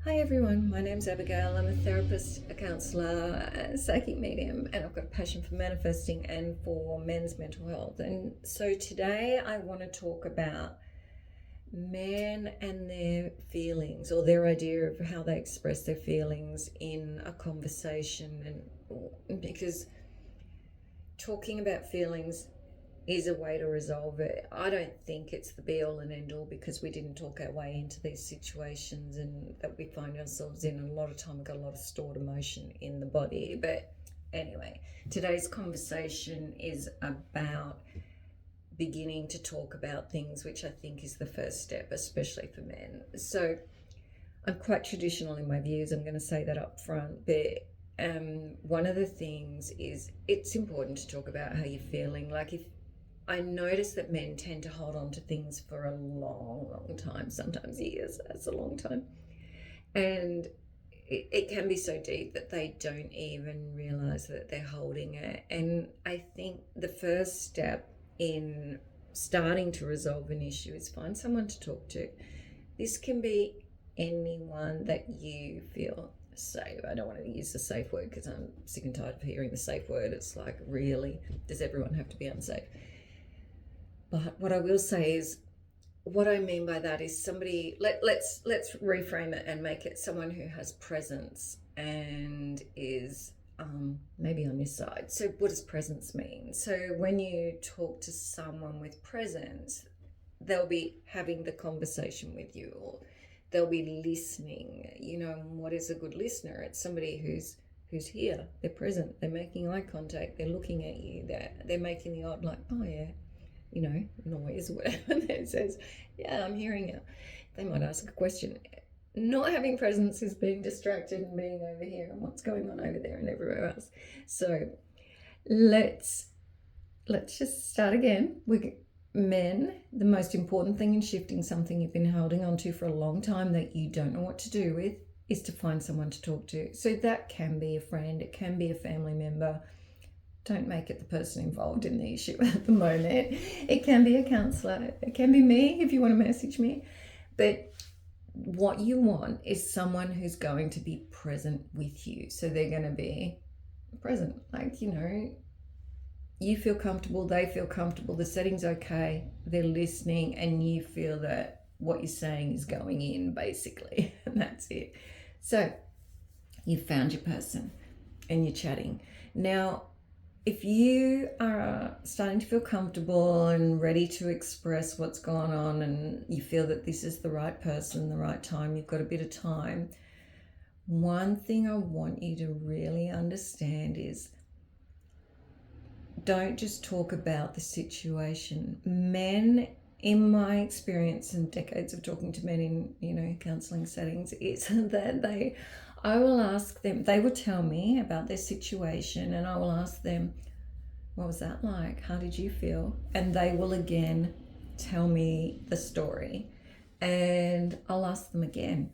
Hi everyone, my name's Abigail. I'm a therapist, a counsellor, a psychic medium, and I've got a passion for manifesting and for men's mental health. And so today I want to talk about men and their feelings, or their idea of how they express their feelings in a conversation. And because talking about feelings is a way to resolve it. I don't think it's the be all and end all, because we didn't talk our way into these situations and that we find ourselves in. A lot of time we've got a lot of stored emotion in the body. But anyway, today's conversation is about beginning to talk about things, which I think is the first step, especially for men. So I'm quite traditional in my views, I'm going to say that up front, but one of the things is it's important to talk about how you're feeling. Like, if I notice that men tend to hold on to things for a long time, sometimes years. That's a long time. And it can be so deep that they don't even realize that they're holding it. And I think the first step in starting to resolve an issue is find someone to talk to. This can be anyone that you feel safe. I don't want to use the safe word because I'm sick and tired of hearing the safe word. It's like, really, does everyone have to be unsafe? But what I will say is, what I mean by that is somebody, let's reframe it and make it someone who has presence and is maybe on your side. So what does presence mean? So when you talk to someone with presence, they'll be having the conversation with you, or they'll be listening. You know, what is a good listener? It's somebody who's here, they're present, they're making eye contact, they're looking at you, they're making the odd, like, oh yeah, you know, noise or whatever that says, yeah, I'm hearing you. They might ask a question. Not having presence is being distracted and being over here and what's going on over there and everywhere else. So let's just start again. Men, the most important thing in shifting something you've been holding on to for a long time that you don't know what to do with is to find someone to talk to. So that can be a friend, it can be a family member. Don't make it the person involved in the issue at the moment. It can be a counsellor. It can be me if you want to message me. But what you want is someone who's going to be present with you. So they're going to be present. Like, you know, you feel comfortable, they feel comfortable, the setting's okay, they're listening, and you feel that what you're saying is going in, basically. And that's it. So you've found your person and you're chatting. Now, if you are starting to feel comfortable and ready to express what's going on, and you feel that this is the right person, the right time, you've got a bit of time, one thing I want you to really understand is, don't just talk about the situation. Men, in my experience and decades of talking to men in, you know, counselling settings, is that I will ask them, they will tell me about their situation, and I will ask them, what was that like? How did you feel? And they will again tell me the story. And I'll ask them again,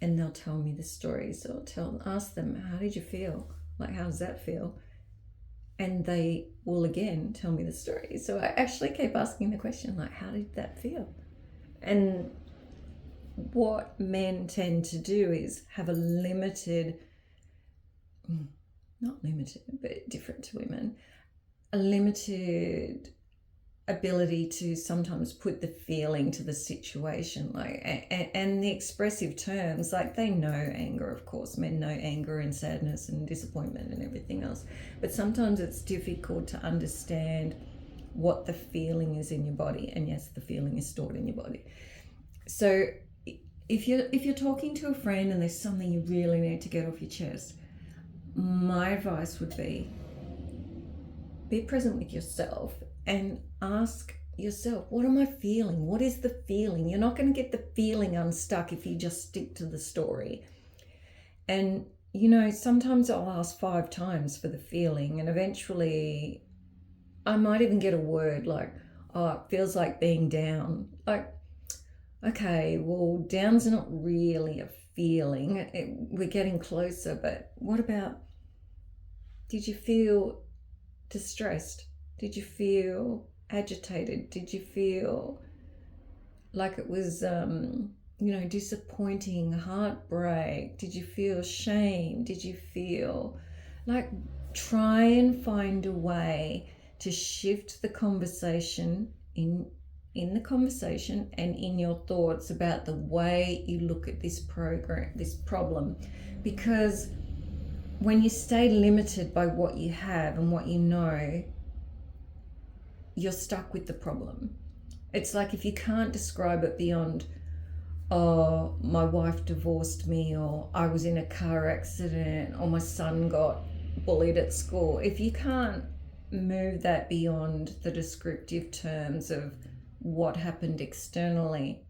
and they'll tell me the story. So I'll ask them, how did you feel? Like, how does that feel? And they will again tell me the story. So I actually keep asking the question, like, how did that feel? And what men tend to do is have a limited, not limited, but different to women, a limited ability to sometimes put the feeling to the situation, like, and the expressive terms. Like, they know anger, of course, men know anger and sadness and disappointment and everything else, but sometimes it's difficult to understand what the feeling is in your body. And yes, the feeling is stored in your body. So if you're talking to a friend and there's something you really need to get off your chest, my advice would be present with yourself and ask yourself, what am I feeling? What is the feeling? You're not going to get the feeling unstuck if you just stick to the story. And, you know, sometimes I'll ask 5 times for the feeling, and eventually I might even get a word like, oh, it feels like being down. Like, okay, well, down's not really a feeling. We're getting closer, but what about, did you feel distressed? Did you feel agitated? Did you feel like it was disappointing, heartbreak? Did you feel shame? Did you feel like, try and find a way to shift the conversation in the conversation and in your thoughts about the way you look at this problem, because when you stay limited by what you have and what you know, you're stuck with the problem. It's like if you can't describe it beyond, oh, my wife divorced me, or I was in a car accident, or my son got bullied at school. If you can't move that beyond the descriptive terms of what happened externally,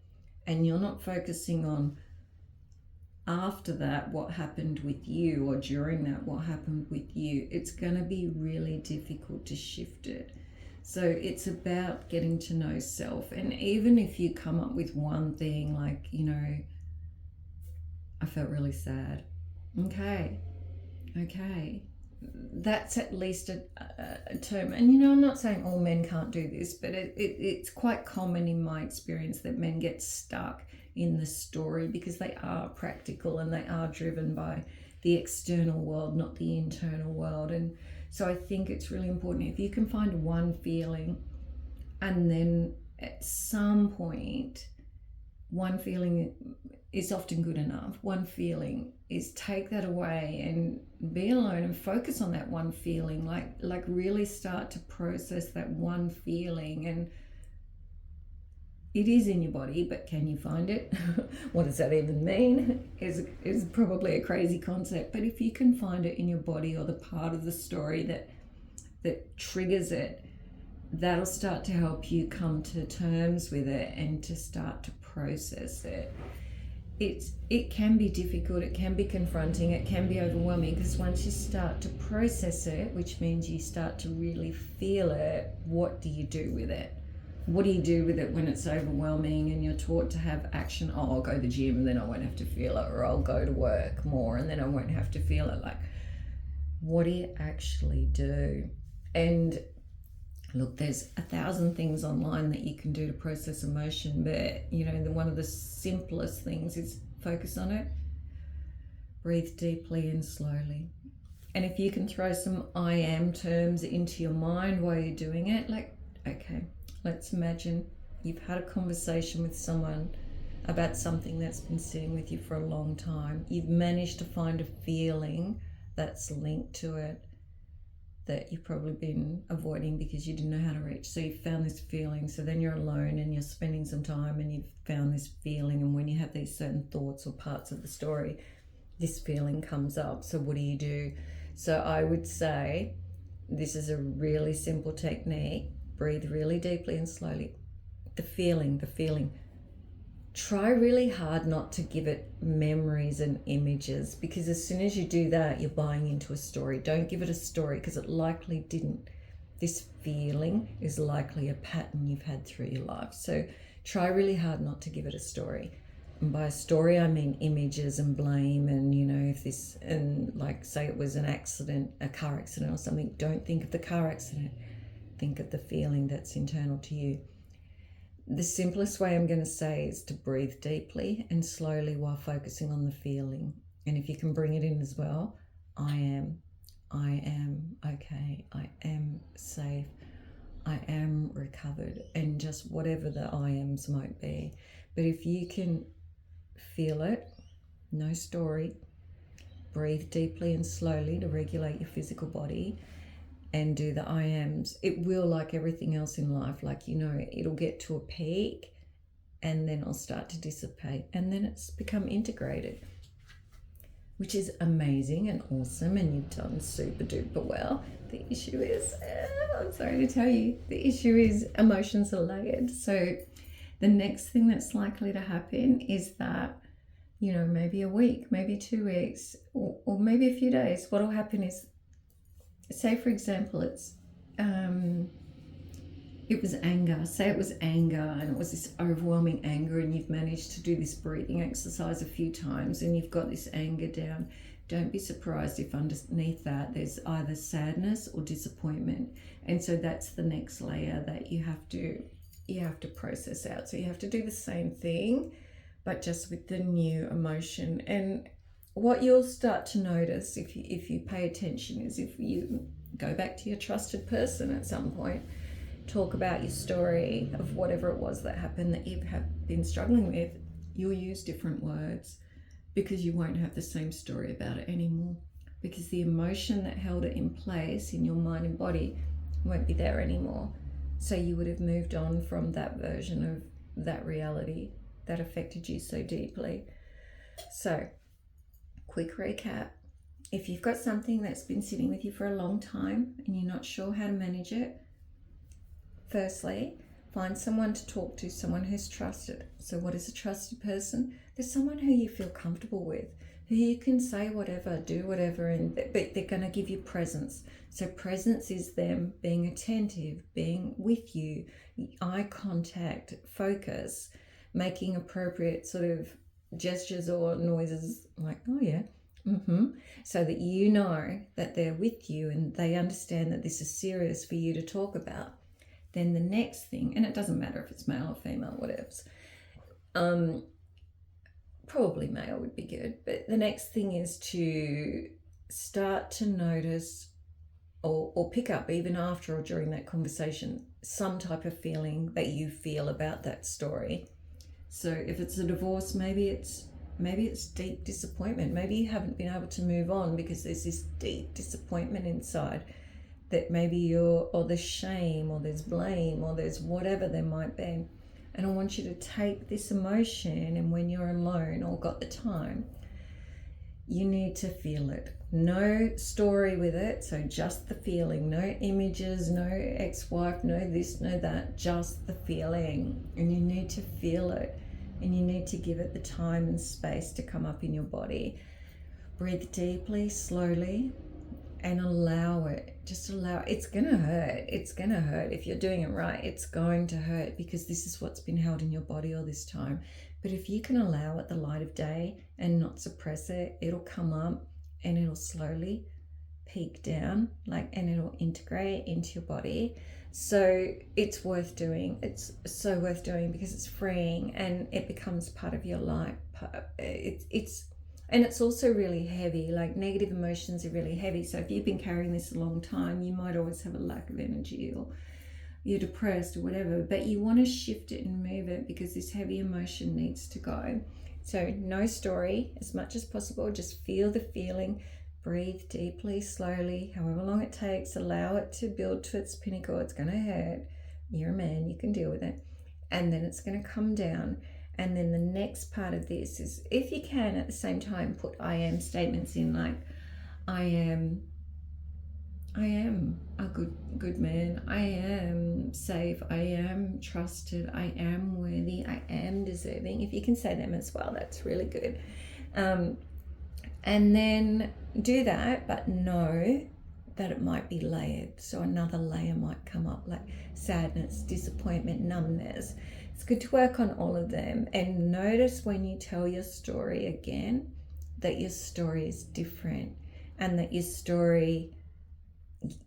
and you're not focusing on after that what happened with you, or during that what happened with you, it's going to be really difficult to shift it. So it's about getting to know self. And even if you come up with one thing like, I felt really sad. Okay. That's at least a term. And I'm not saying all men can't do this, but it's quite common in my experience that men get stuck in the story because they are practical and they are driven by the external world, not the internal world. And so I think it's really important if you can find one feeling, and then at some point, one feeling is often good enough. One feeling is take that away and be alone and focus on that one feeling, like really start to process that one feeling. And it is in your body, but can you find it? What does that even mean? Is probably a crazy concept. But if you can find it in your body, or the part of the story that triggers it, that'll start to help you come to terms with it and to start to process it. It can be difficult, it can be confronting, it can be overwhelming, because once you start to process it, which means you start to really feel it, what do you do with it? What do you do with it when it's overwhelming and you're taught to have action? Oh, I'll go to the gym and then I won't have to feel it, or I'll go to work more and then I won't have to feel it. Like, what do you actually do? And look, there's 1,000 things online that you can do to process emotion, but one of the simplest things is focus on it. Breathe deeply and slowly. And if you can throw some I am terms into your mind while you're doing it, like, okay, let's imagine you've had a conversation with someone about something that's been sitting with you for a long time. You've managed to find a feeling that's linked to it that you've probably been avoiding because you didn't know how to reach. So you've found this feeling. So then you're alone and you're spending some time and you've found this feeling. And when you have these certain thoughts or parts of the story, this feeling comes up. So what do you do? So I would say this is a really simple technique. Breathe really deeply and slowly. The feeling. Try really hard not to give it memories and images, because as soon as you do that, you're buying into a story. Don't give it a story, because it likely didn't. This feeling is likely a pattern you've had through your life. So try really hard not to give it a story. And by a story, I mean images and blame, and if this, and like say it was an accident, a car accident or something, don't think of the car accident. Think of the feeling that's internal to you. The simplest way I'm going to say is to breathe deeply and slowly while focusing on the feeling. And if you can bring it in as well, I am okay, I am safe, I am recovered, and just whatever the I ams might be. But if you can feel it, no story, breathe deeply and slowly to regulate your physical body, and do the I ams, it will, like everything else in life, it'll get to a peak and then it'll start to dissipate, and then it's become integrated, which is amazing and awesome, and you've done super duper well. The issue is, I'm sorry to tell you, the issue is emotions are layered. So the next thing that's likely to happen is that, maybe a week, maybe 2 weeks, or maybe a few days, what will happen is, say for example, it was anger. Say it was anger and it was this overwhelming anger, and you've managed to do this breathing exercise a few times and you've got this anger down. Don't be surprised if underneath that there's either sadness or disappointment. And so that's the next layer that you have to process out. So you have to do the same thing, but just with the new emotion. And what you'll start to notice if you pay attention is if you go back to your trusted person at some point, talk about your story of whatever it was that happened that you have been struggling with, you'll use different words because you won't have the same story about it anymore, because the emotion that held it in place in your mind and body won't be there anymore. So you would have moved on from that version of that reality that affected you so deeply. So, quick recap. If you've got something that's been sitting with you for a long time and you're not sure how to manage it, firstly, find someone to talk to, someone who's trusted. So what is a trusted person? There's someone who you feel comfortable with, who you can say whatever, do whatever, but they're going to give you presence. So presence is them being attentive, being with you, eye contact, focus, making appropriate sort of gestures or noises like, oh yeah, so that you know that they're with you and they understand that this is serious for you to talk about. Then the next thing, and it doesn't matter if it's male or female, whatever, probably male would be good, but the next thing is to start to notice or pick up even after or during that conversation some type of feeling that you feel about that story. So if it's a divorce, maybe it's deep disappointment. Maybe you haven't been able to move on because there's this deep disappointment inside that maybe or there's shame or there's blame or there's whatever there might be. And I want you to take this emotion, and when you're alone or got the time, you need to feel it. No story with it, so just the feeling. No images, no ex-wife, no this, no that, just the feeling. And you need to feel it, and you need to give it the time and space to come up in your body. Breathe deeply, slowly, and allow it. Just allow it. It's gonna hurt. It's gonna hurt. If you're doing it right, it's going to hurt because this is what's been held in your body all this time. But if you can allow it the light of day and not suppress it, it'll come up and it'll slowly peak down, and it'll integrate into your body. So it's worth doing. It's so worth doing because it's freeing and it becomes part of your life. And it's also really heavy, like negative emotions are really heavy. So if you've been carrying this a long time, you might always have a lack of energy or you're depressed or whatever, but you want to shift it and move it because this heavy emotion needs to go. So no story as much as possible. Just feel the feeling, breathe deeply, slowly, however long it takes, allow it to build to its pinnacle. It's going to hurt. You're a man, you can deal with it. And then it's going to come down. And then the next part of this is, if you can at the same time, put I am statements in, like I am a good man, I am safe, I am trusted, I am worthy, I am deserving. If you can say them as well, that's really good. And then do that, but know that it might be layered. So another layer might come up, like sadness, disappointment, numbness. It's good to work on all of them and notice when you tell your story again that your story is different, and that your story,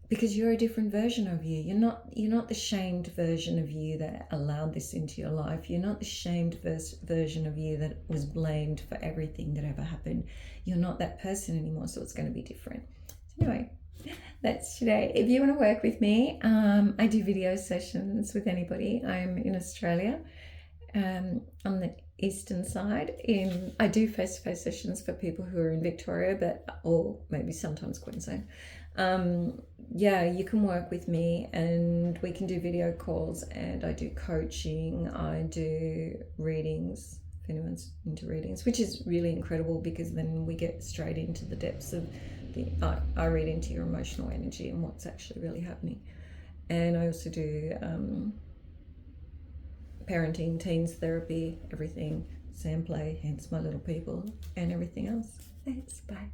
because you're a different version of you. You're not the shamed version of you that allowed this into your life. You're not the shamed version of you that was blamed for everything that ever happened. You're not that person anymore, so it's going to be different. So anyway, that's today. If you want to work with me, I do video sessions with anybody. I'm in Australia, on the eastern side. I do face-to-face sessions for people who are in Victoria, or maybe sometimes Queensland. You can work with me and we can do video calls, and I do coaching, I do readings, if anyone's into readings, which is really incredible because then we get straight into the depths of I read into your emotional energy and what's actually really happening. And I also do parenting, teens therapy, everything, sand play, hence my little people, and everything else. Thanks, bye.